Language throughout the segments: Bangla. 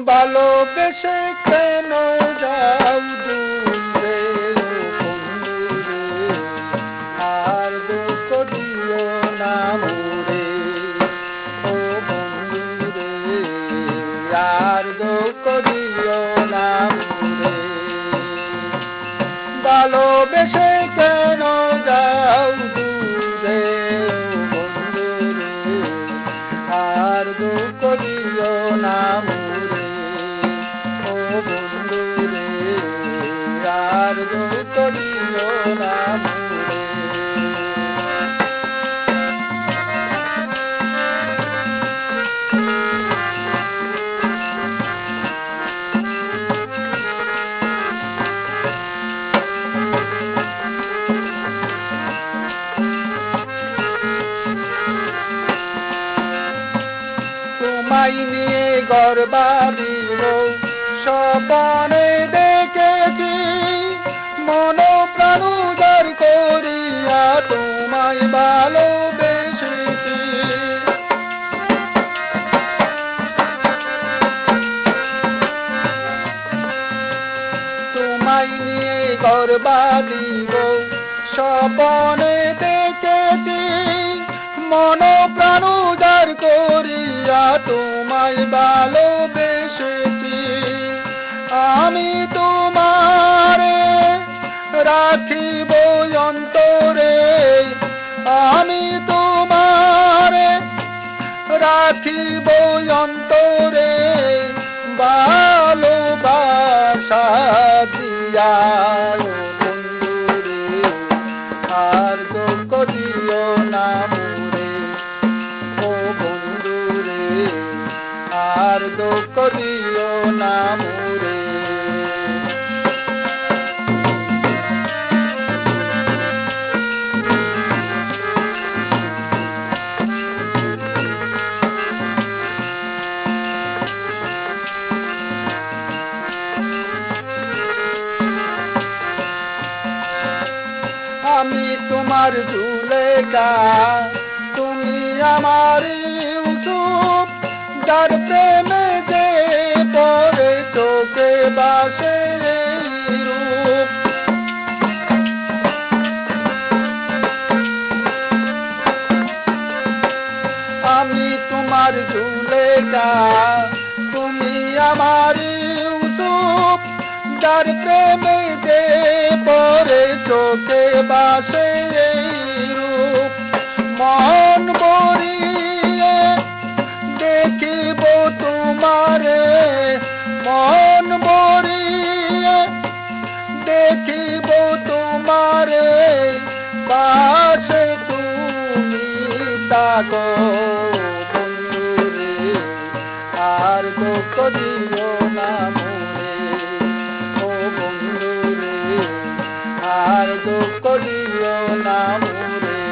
ভালোবেসে কেন যাও দূরে বন্ধুরে, আর দুঃখ দিও না মোরে ও বন্ধুরে, আর দুঃখ দিও না মোরে। ভালোবেসে কেন যাও দূরে বন্ধুরে, আর দুঃখ দিও না মোরে ও বন্ধুরে, আর দুঃখ দিও না মোরে। তোমায় নিয়ে ঘর বাঁধিব স্বপনে দেখেছি, মন প্রাণ উজাড় করিয়া তোমায় ভালোবেসেছি। তোমায় নিয়ে ঘর বাঁধিব স্বপনে দেখেছি, মন প্রাণ উজাড় করিয়া তোমায় ভালোবেসেছি। আমি তোমারে রাখিব অন্তরে, আমি তোমারে রাখিব অন্তরে, ভালোবাসা দিয়া বন্ধুরে, আর দুঃখ দিও না মোরে ও বন্ধুরে, আর দুঃখ দিও না মোরে। আমি তোমার জুলেখা, তুমি আমার ইউসুফ, যার প্রেমে যে পরে চোখে বাসে রূপ। আমি তোমার জুলেখা, তুমি আমার ইউসুফ, যার প্রেমে যে পরে চোখে বাসে রূপ। মন ভরিয়ে দেখিব তোমারে, মন ভরিয়ে দেখিব তোমারে, পাশে তুমি থাকো বন্ধুরে, আর দুঃখ দিও না মোরে ও বন্ধুরে, আর দুঃখ দিও না মোরে।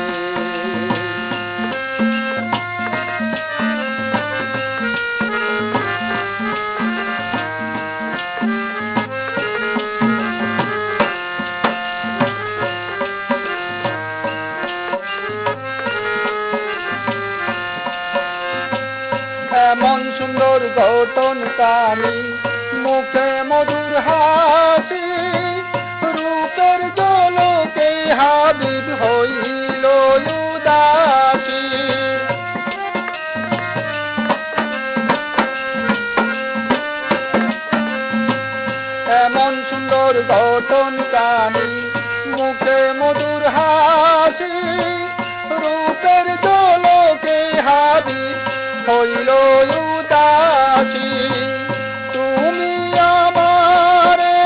এমন সুন্দর গঠন কানি, মুখে মধুর হাসি, রূপের ঝলকে হাবিব হইল উদাসী। এমন সুন্দর গঠন কানি, মুখে মধুর হাসি, রূপের ঝলকে হাবিব হইল উদাসী। তুমি আমারে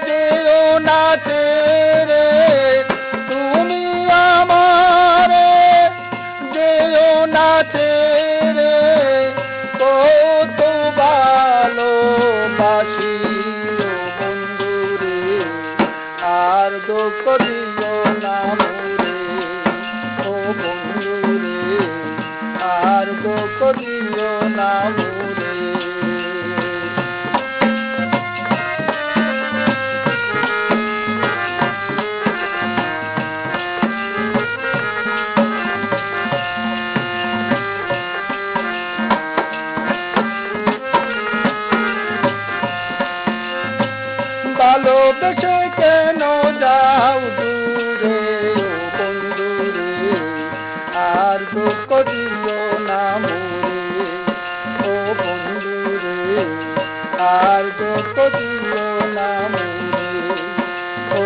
যেও না ছেড়ে, তুমি আমারে যেও না ছেড়ে, কত ভালোবাসি ও বন্ধুরে, আর দুঃখ দিও না মোরে ও বন্ধুরে, আর দুঃখ দিও না দেশে কেন যাও দূরে ও বন্ধুরে আর দুঃখ দিও না মোরে ও বন্ধুরে আর দুঃখ দিও না মোরে ও